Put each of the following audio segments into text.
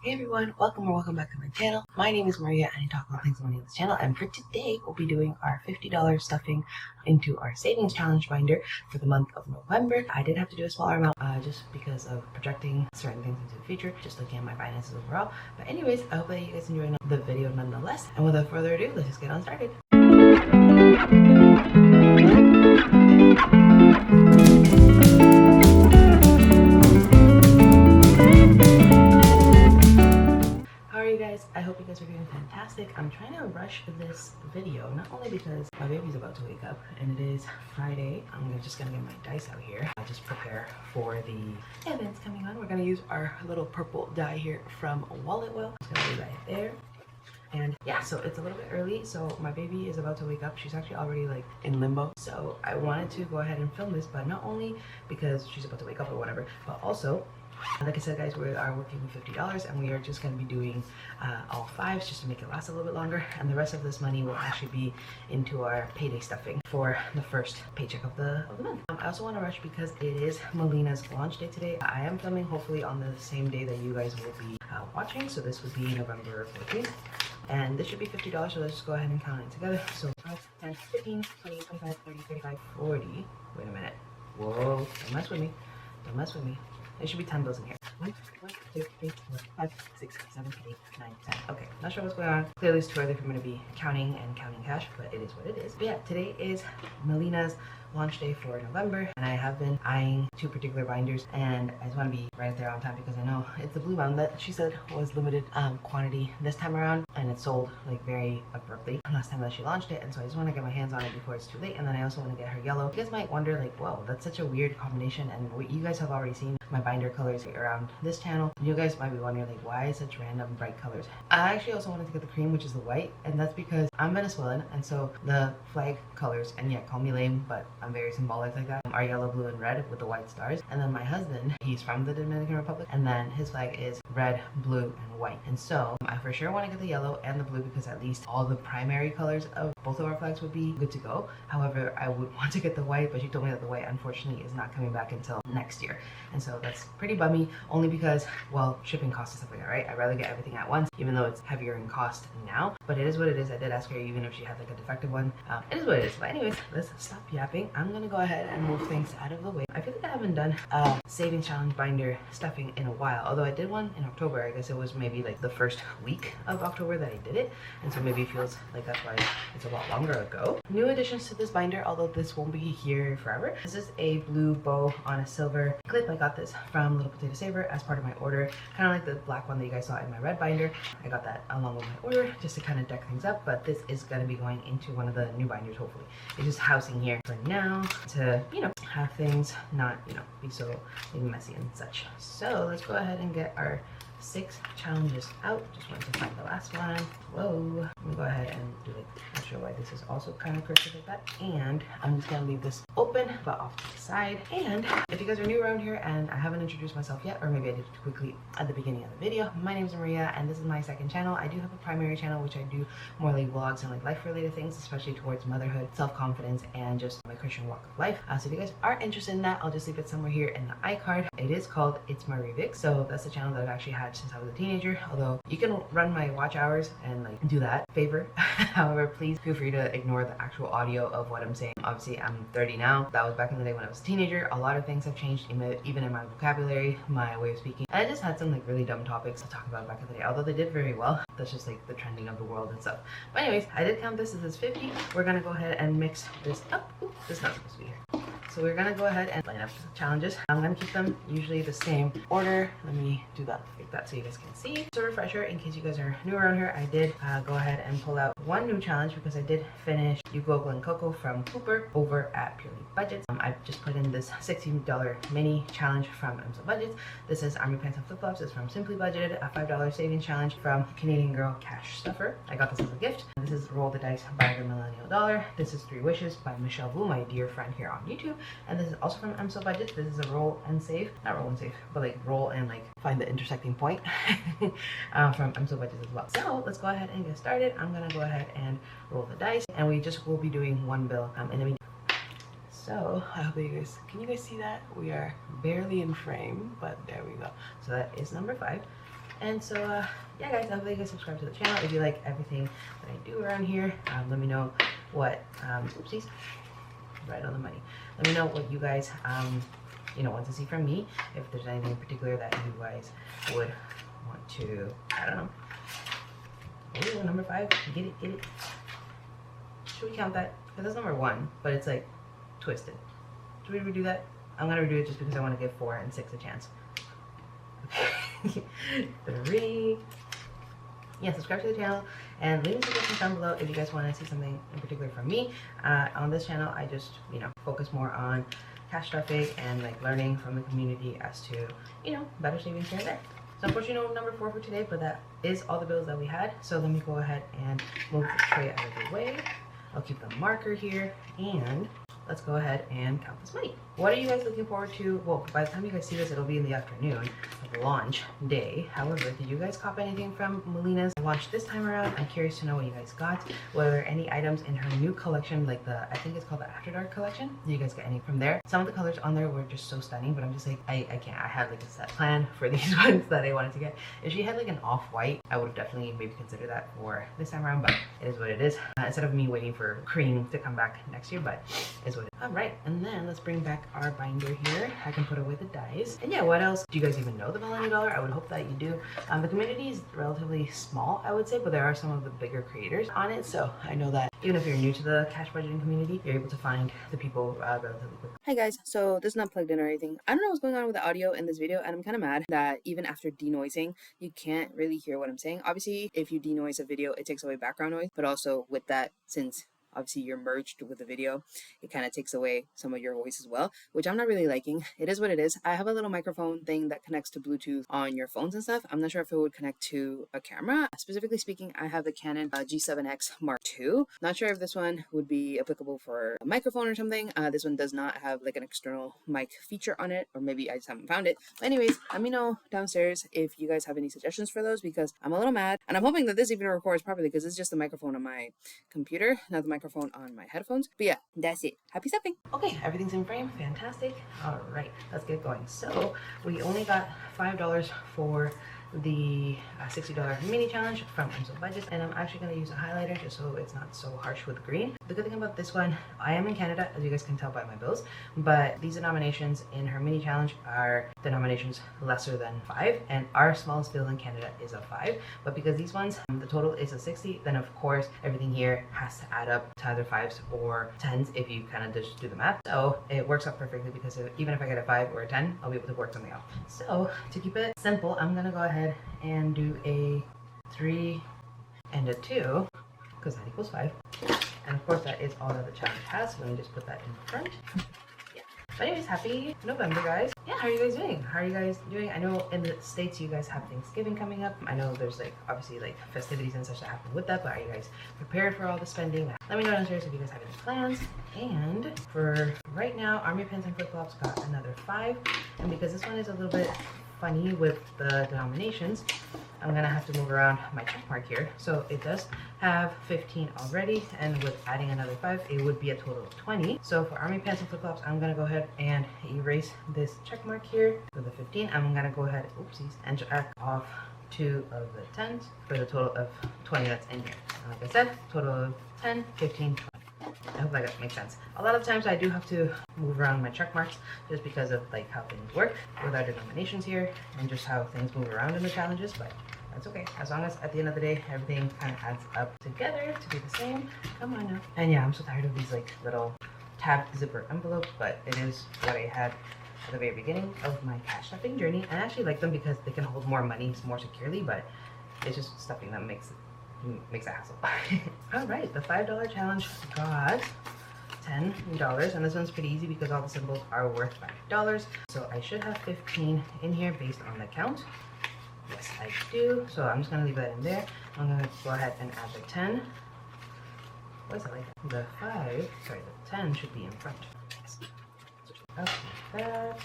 Hey everyone, welcome or welcome back to my channel. My name is Maria and I talk about things money on this channel, and for today we'll be doing our $50 stuffing into our savings challenge binder for the month of November. I did have to do a smaller amount just because of projecting certain things into the future, just looking at my finances overall. But anyways, I hope that you guys enjoy the video nonetheless, and without further ado, let's just get on started. I hope you guys are doing fantastic. I'm trying to rush this video, not only because my baby's about to wake up and it is Friday. I'm just gonna get my dice out here. I just prepare for the events coming on. We're gonna use our little purple die here from Wallet Well. Just gonna leave that there. And yeah, so it's a little bit early, so my baby is about to wake up. She's actually already like in limbo, so I wanted to go ahead and film this, but not only because she's about to wake up or whatever, but also like I said, guys, we are working with $50 and we are just going to be doing all fives just to make it last a little bit longer, and the rest of this money will actually be into our payday stuffing for the first paycheck of the month. I also want to rush because it is Melina's launch day today. I am filming hopefully on the same day that you guys will be watching, so this would be November 14th. And this should be $50, so let's just go ahead and count it together. So 5, 10, 15, 20, 25, 30, 35, 40. Wait a minute. Whoa, don't mess with me. Don't mess with me. There should be 10 bills in here. 1, 2, 3, 4, 5, 6, 7, 8, 9, 10. Okay, not sure what's going on. Clearly it's too early for me to be counting cash, but it is what it is. But yeah, today is Melina's launch day for November, and I have been eyeing 2 particular binders, and I just want to be right there on time because I know it's the blue one that she said was limited quantity this time around, and it sold like very abruptly last time that she launched it, and so I just want to get my hands on it before it's too late. And then I also want to get her yellow. You guys might wonder like, whoa, that's such a weird combination, and what you guys have already seen my binder colors around this channel. You guys might be wondering like, why such random bright colors? I actually also wanted to get the cream, which is the white, and that's because I'm Venezuelan, and so the flag colors, and yeah, call me lame, but I'm very symbolic like that, are yellow, blue, and red with the white stars. And then my husband, he's from the Dominican Republic, and then his flag is red, blue, and white. And so I for sure want to get the yellow and the blue because at least all the primary colors of both of our flags would be good to go. However, I would want to get the white, but she told me that the white unfortunately is not coming back until next year, and so that's pretty bummy, only because, well, shipping costs and stuff like that, right? I'd rather get everything at once, even though it's heavier in cost now, but it is what it is. I did ask her even if she had like a defective one. It is what it is. But anyways, let's stop yapping. I'm gonna go ahead and move things out of the way. I feel like I haven't done a savings challenge binder stuffing in a while, although I did one in October. I guess it was maybe like the first week of October that I did it, and so maybe it feels like that's why it's a lot longer ago. New additions to this binder, although this won't be here forever. This is a blue bow on a silver clip. I got this from Little Potato Saver as part of my order, kind of like the black one that you guys saw in my red binder. I got that along with my order just to kind of deck things up, but this is going to be going into one of the new binders hopefully. It's just housing here for now to, you know, have things not, you know, be so messy and such. So let's go ahead and get our 6 challenges out. Just wanted to find the last one. Whoa. Let me go ahead and do like, not sure why this is also kind of cursive like that. And I'm just gonna leave this open but off to the side. And if you guys are new around here and I haven't introduced myself yet, or maybe I did it quickly at the beginning of the video, my name is Maria and this is my second channel. I do have a primary channel which I do more like vlogs and like life related things, especially towards motherhood, self-confidence, and just my Christian walk of life. So if you guys are interested in that, I'll just leave it somewhere here in the iCard. It is called It's Marie Vic, so that's the channel that I've actually had since I was a teenager, although you can run my watch hours and like do that favor. However, please feel free to ignore the actual audio of what I'm saying. Obviously I'm 30 now. That was back in the day when I was a teenager. A lot of things have changed, even in my vocabulary, my way of speaking, and I just had some like really dumb topics to talk about back in the day, although they did very well. That's just like the trending of the world and stuff. But anyways, I did count this as 50. We're gonna go ahead and mix this up. Ooh, this is not supposed to be here. So we're gonna go ahead and line up the challenges. I'm gonna keep them usually the same order. Let me do that like that so you guys can see. So refresher, in case you guys are new around here, I did go ahead and pull out one new challenge because I did finish You Go and Coco from Cooper over at Purely Budgets. I just put in this $16 mini challenge from MSO Budgets. This is Army Pants and Flip Flops. It's from Simply Budgeted, a $5 savings challenge from Canadian Girl Cash Stuffer. I got this as a gift. This is Roll the Dice by the Millennial Dollar. This is 3 Wishes by Michelle Wu, my dear friend here on YouTube. And this is also from MSO Budgets. This is a roll and save, not roll and save, but like roll and like find the intersecting point from MSO Budgets as well. So let's go ahead and get started. I'm gonna go ahead and roll the dice, and we just will be doing one bill in the meantime. So I hope you guys, can you guys see that? We are barely in frame, but there we go. So that is number 5. And so yeah guys, hopefully you guys subscribe to the channel if you like everything that I do around here. Let me know what oopsies, right on the money. Let me know what you guys you know, want to see from me. If there's anything in particular that you guys would want to, I don't know. Ooh, number 5, get it. Should we count that? Because that's number 1, but it's like twisted. Should we redo that? I'm gonna redo it just because I want to give 4 and 6 a chance. Okay. 3. Yeah, subscribe to the channel and leave me suggestions down below if you guys want to see something in particular from me. On this channel, I just, you know, focus more on cash traffic and like learning from the community as to, you know, better savings here and there. So unfortunately, no number 4 for today, but that is all the bills that we had. So let me go ahead and move the tray out of the way. I'll keep the marker here and let's go ahead and count this money. What are you guys looking forward to? Well, by the time you guys see this, it'll be in the afternoon of launch day. However, did you guys cop anything from Melina's launch this time around? I'm curious to know what you guys got. Were there any items in her new collection, like the, I think it's called the After Dark collection? Did you guys get any from there? Some of the colors on there were just so stunning, but I'm just like, I can't. I had like a set plan for these ones that I wanted to get. If she had like an off-white, I would have definitely maybe considered that for this time around, but it is what it is. Instead of me waiting for cream to come back next year, but it's what it is. All right, and then let's bring back our binder here. I can put away the dies. And yeah, what else? Do you guys even know the $1 million? I would hope that you do. The community is relatively small, I would say, but there are some of the bigger creators on it. So I know that even if you're new to the cash budgeting community, you're able to find the people relatively quickly. Hi guys, so this is not plugged in or anything. I don't know what's going on with the audio in this video, and I'm kind of mad that even after denoising, you can't really hear what I'm saying. Obviously, if you denoise a video, it takes away background noise, but also with that, since obviously you're merged with the video, it kind of takes away some of your voice as well, which I'm not really liking. It is what it is. I have a little microphone thing that connects to Bluetooth on your phones and stuff. I'm not sure if it would connect to a camera. Specifically speaking, I have the Canon G7X Mark II. Not sure if this one would be applicable for a microphone or something. This one does not have like an external mic feature on it, or maybe I just haven't found it. But anyways, let me know downstairs if you guys have any suggestions for those, because I'm a little mad, and I'm hoping that this even records properly because it's just the microphone on my computer, not the microphone on my headphones. But yeah, that's it. Happy stuffing. Okay, everything's in frame. Fantastic. All right, let's get going. So we only got $5 for the $60 mini challenge from MSO Budgets, and I'm actually going to use a highlighter just so it's not so harsh with green. The good thing about this one, I am in Canada, as you guys can tell by my bills, but these denominations in her mini challenge are denominations lesser than 5, and our smallest bill in Canada is a 5. But because these ones, the total is a 60, then of course everything here has to add up to either 5s or 10s if you kind of just do the math. So it works out perfectly because even if I get a 5 or a 10, I'll be able to work something out. So to keep it simple, I'm gonna go ahead and do a 3 and a 2 because that equals 5. And of course that is all that the challenge has. Let me just put that in front. Yeah. But anyways, happy November, guys. Yeah, how are you guys doing? How are you guys doing? I know in the States you guys have Thanksgiving coming up. I know there's like obviously like festivities and such that happen with that, but are you guys prepared for all the spending? Let me know downstairs if you guys have any plans. And for right now, Army Pants and Flip Flops got another 5. And because this one is a little bit funny with the denominations, I'm gonna have to move around my check mark here. So it does have 15 already, and with adding another 5, it would be a total of 20. So for Army Pants and Flip Flops, I'm gonna go ahead and erase this check mark here for the 15. I'm gonna go ahead, oopsies, and check off 2 of the 10s for the total of 20 that's in here. And like I said, total of 10, 15, 20. I hope that makes sense. A lot of times I do have to move around my check marks just because of like how things work with our denominations here and just how things move around in the challenges, but that's okay. As long as at the end of the day, everything kind of adds up together to be the same. Come on now. And yeah, I'm so tired of these like little tabbed zipper envelopes, but it is what I had at the very beginning of my cash stuffing journey. And I actually like them because they can hold more money more securely, but it's just stuffing that makes a hassle. All right, the $5 challenge got $10, and this one's pretty easy because all the symbols are worth $5. So I should have 15 in here based on the count. Yes, I do. So I'm just gonna leave that in there. I'm gonna go ahead and add the 10. What is it like that? The 5, sorry, the 10 should be in front. Yes. Up like that.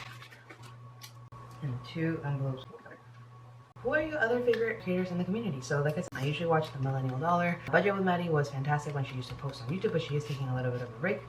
And 2 envelopes. who are your other favorite creators in the community? So like I said, I usually watch the Millennial Dollar. Budget with Maddie was fantastic when she used to post on YouTube, but she is taking a little bit of a break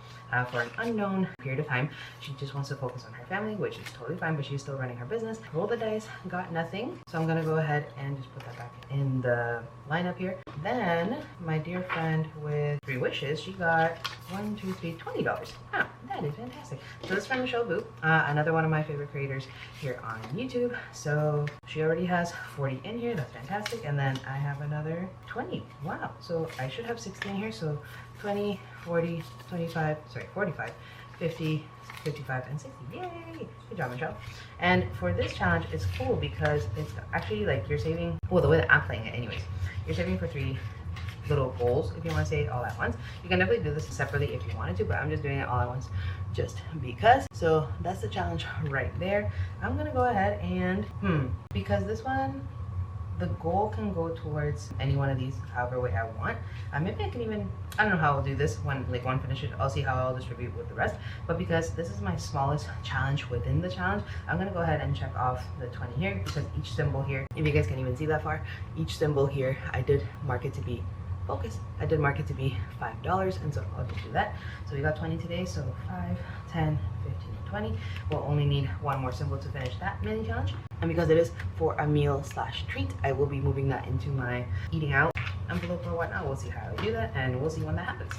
for an unknown period of time. She just wants to focus on her family, which is totally fine, but she's still running her business. Roll the dice, got nothing. So I'm gonna go ahead and just put that back in the lineup here. Then my dear friend with 3 wishes, she got $20. Wow, that is fantastic. So this is from Michelle Vu, another one of my favorite creators here on YouTube. So she already has 40 in here. That's fantastic. And then I have another 20. Wow. So I should have 60 in here. So 20, 40, 25, sorry, 45, 50, 55, and 60. Yay! Good job, Michelle. And for this challenge, it's cool because it's actually like you're saving, well, the way that I'm playing it anyways, you're saving for 3 little goals if you want to say it all at once. You can definitely do this separately if you wanted to, but I'm just doing it all at once just because. So that's the challenge right there. I'm gonna go ahead and because this one, the goal can go towards any one of these however way I want. Maybe I can even, I don't know how I'll do this when like one finishes. I'll see how I'll distribute with the rest, but because this is my smallest challenge within the challenge, I'm gonna go ahead and check off the 20 here, because each symbol here, if you guys can even see that far, each symbol here I did mark it to be focus. I did mark it to be $5, and so I'll just do that. So we got 20 today, so 5, 10, 15, 20. We'll only need one more symbol to finish that mini challenge. And because it is for a meal slash treat, I will be moving that into my eating out envelope or whatnot. We'll see how I do that, and we'll see when that happens.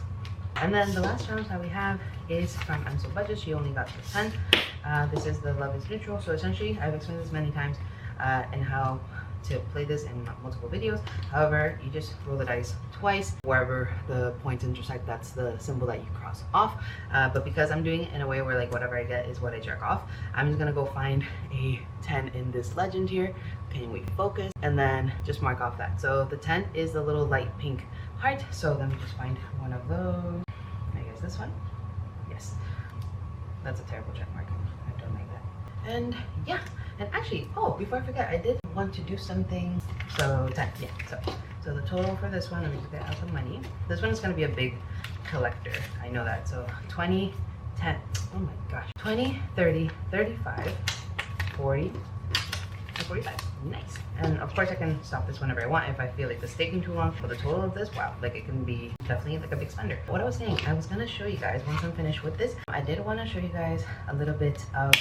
And then the last challenge that we have is from I'm So Budget. She only got the 10. This is the Love is Neutral. So essentially, I've explained this many times and how to play this in multiple videos. However, you just roll the dice twice. Wherever the points intersect, that's the symbol that you cross off. But because I'm doing it in a way where like whatever I get is what I jerk off, I'm just gonna go find a 10 in this legend here. Can we focus? And then just mark off that. So the 10 is the little light pink heart. So let me just find one of those. I guess this one. Yes. That's a terrible check mark. I don't like that. And yeah. And actually, oh, before I forget, I did want to do something. So 10, yeah. So the total for this one, let me get out the money. This one is going to be a big collector. I know that. So 20, 10, oh my gosh. 20, 30, 35, 40, and 45. Nice. And of course I can stop this whenever I want if I feel like it's taking too long. For the total of this, wow, like it can be definitely like a big spender. What I was saying, I was gonna show you guys once I'm finished with this. I did want to show you guys a little bit of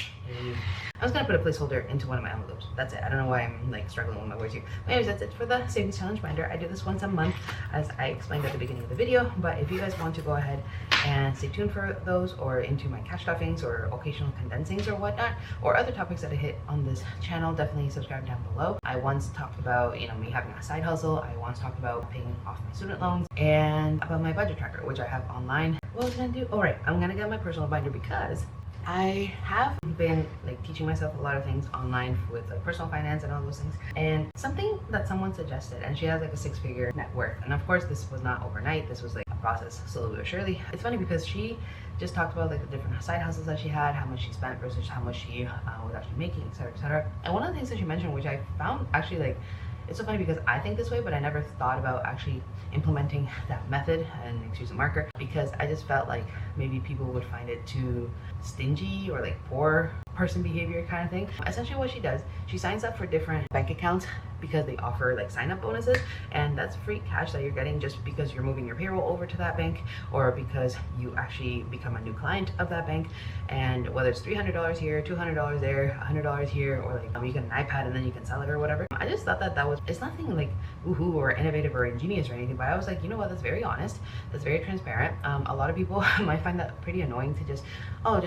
I was gonna put a placeholder into one of my envelopes. That's it. I don't know why I'm like struggling with my words here. But anyways, that's it for the savings challenge binder. I do this once a month, as I explained at the beginning of the video. But if you guys want to go ahead and stay tuned for those, or into my cash stuffings or occasional condensings or whatnot, or other topics that I hit on this channel, definitely subscribe down below. I once talked about, you know, me having a side hustle. I once talked about paying off my student loans and about my budget tracker, which I have online. What was I gonna do? All right, I'm gonna get my personal binder because I have been like teaching myself a lot of things online with like personal finance and all those things, and something that someone suggested, and she has like a 6-figure net worth, and of course this was not overnight. This was like a process, slowly but surely. It's funny because she just talked about like the different side hustles that she had, how much she spent versus how much she was actually making, etc., etc. And one of the things that she mentioned, which I found actually like, it's so funny because I think this way, but I never thought about actually implementing that method, and excuse the marker, because I just felt like maybe people would find it too stingy or like poor person behavior kind of thing. Essentially what she does, she signs up for different bank accounts because they offer like sign up bonuses, and that's free cash that you're getting just because you're moving your payroll over to that bank, or because you actually become a new client of that bank. And whether it's $300 here, $200 there, $100 here, or like you get an iPad and then you can sell it or whatever. I just thought that it's nothing like woohoo or innovative or ingenious or anything, but I was like, you know what, that's very honest, that's very transparent. A lot of people might find that pretty annoying to just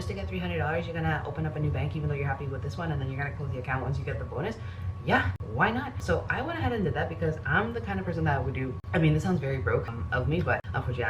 to get $300 you're gonna open up a new bank even though you're happy with this one, and then you're gonna close the account once you get the bonus. Yeah, why not? So I went ahead and did that because I'm the kind of person that would do, I mean, this sounds very broke of me, but unfortunately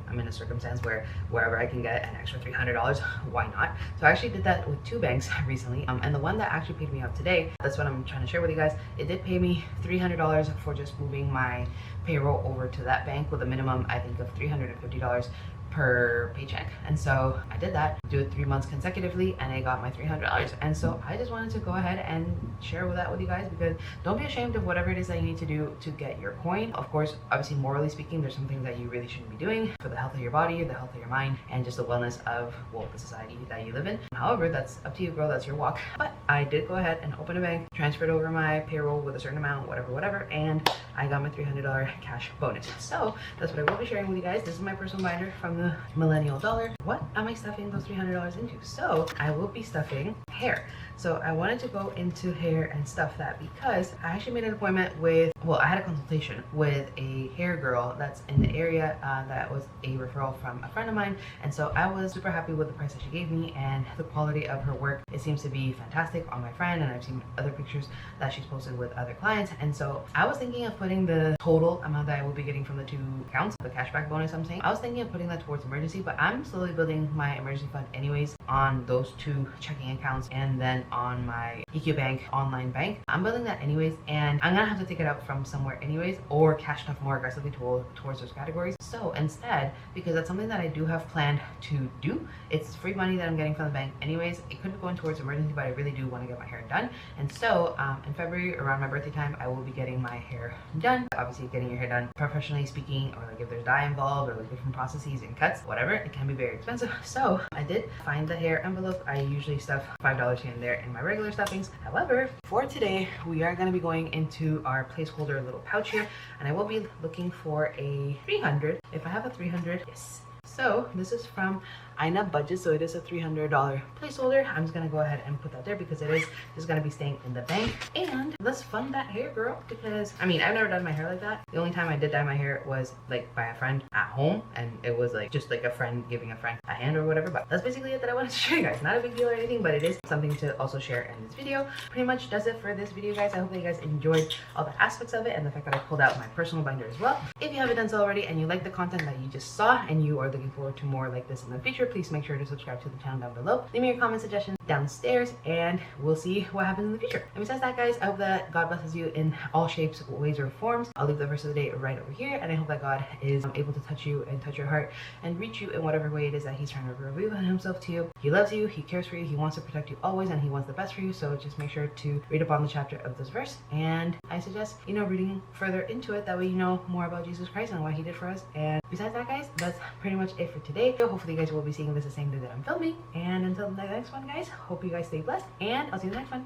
I'm in a circumstance where wherever I can get an extra $300, why not? So I actually did that with 2 banks recently, and the one that actually paid me out today, that's what I'm trying to share with you guys. It did pay me $300 for just moving my payroll over to that bank with a minimum, I think, of $350 per paycheck. And so I did that, do it 3 months consecutively, and I got my $300. And so I just wanted to go ahead and share that with you guys, because don't be ashamed of whatever it is that you need to do to get your coin. Of course, obviously, morally speaking, there's some things that you really shouldn't be doing for the health of your body, the health of your mind, and just the wellness of, well, the society that you live in. However, that's up to you, girl. That's your walk. But I did go ahead and open a bank, transferred over my payroll with a certain amount, whatever, and I got my $300 cash bonus. So that's what I will be sharing with you guys. This is my personal binder from the Millennial Dollar. What am I stuffing those $300 into? So I will be stuffing hair. So I wanted to go into hair and stuff that because I actually made an appointment with, well, I had a consultation with a hair girl that's in the area that was a referral from a friend of mine. And so I was super happy with the price that she gave me and the quality of her work. It seems to be fantastic on my friend, and I've seen other pictures that she's posted with other clients. And so I was thinking of putting the total amount that I will be getting from the 2 accounts, the cashback bonus I'm saying, I was thinking of putting that towards emergency, but I'm slowly building my emergency fund anyways on those 2 checking accounts and then on my EQ Bank online bank. I'm building that anyways, and I'm gonna have to take it out from somewhere anyways, or cash stuff more aggressively towards those categories. So instead, because that's something that I do have planned to do, it's free money that I'm getting from the bank anyways. It could be going towards emergency, but I really do want to get my hair done. And so in February, around my birthday time, I will be getting my hair done. Obviously, getting your hair done professionally speaking, or like if there's dye involved, or like different processes and cuts, whatever, it can be very expensive. So I did find the hair envelope. I usually stuff $5 here and there in my regular stuffings. However, for today, we are going to be going into our placeholder little pouch here, and I will be looking for a 300. If I have a 300, yes. So this is from Ina Budget, so it is a $300 placeholder. I'm just gonna go ahead and put that there because it is just gonna be staying in the bank. And let's fund that hair, girl, because I mean, I've never done my hair like that. The only time I did dye my hair was like by a friend at home, and it was like just like a friend giving a friend a hand or whatever. But that's basically it that I wanted to show you guys. Not a big deal or anything, but it is something to also share in this video. Pretty much does it for this video, guys. I hope that you guys enjoyed all the aspects of it and the fact that I pulled out my personal binder as well. If you haven't done so already and you like the content that you just saw and you are looking forward to more like this in the future, please make sure to subscribe to the channel down below. Leave me your comment suggestions downstairs, and we'll see what happens in the future. And besides that, guys, I hope that God blesses you in all shapes, ways, or forms. I'll leave the verse of the day right over here, and I hope that God is able to touch you and touch your heart and reach you in whatever way it is that He's trying to reveal Himself to you. He loves you, He cares for you, He wants to protect you always, and He wants the best for you. So just make sure to read up on the chapter of this verse, and I suggest, you know, reading further into it. That way you know more about Jesus Christ and what He did for us. And besides that, guys, that's pretty much it for today. So hopefully you guys will be seeing this the same day that I'm filming. And until the next one, guys, hope you guys stay blessed, and I'll see you in the next one.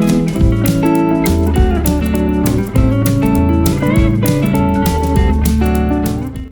Bye.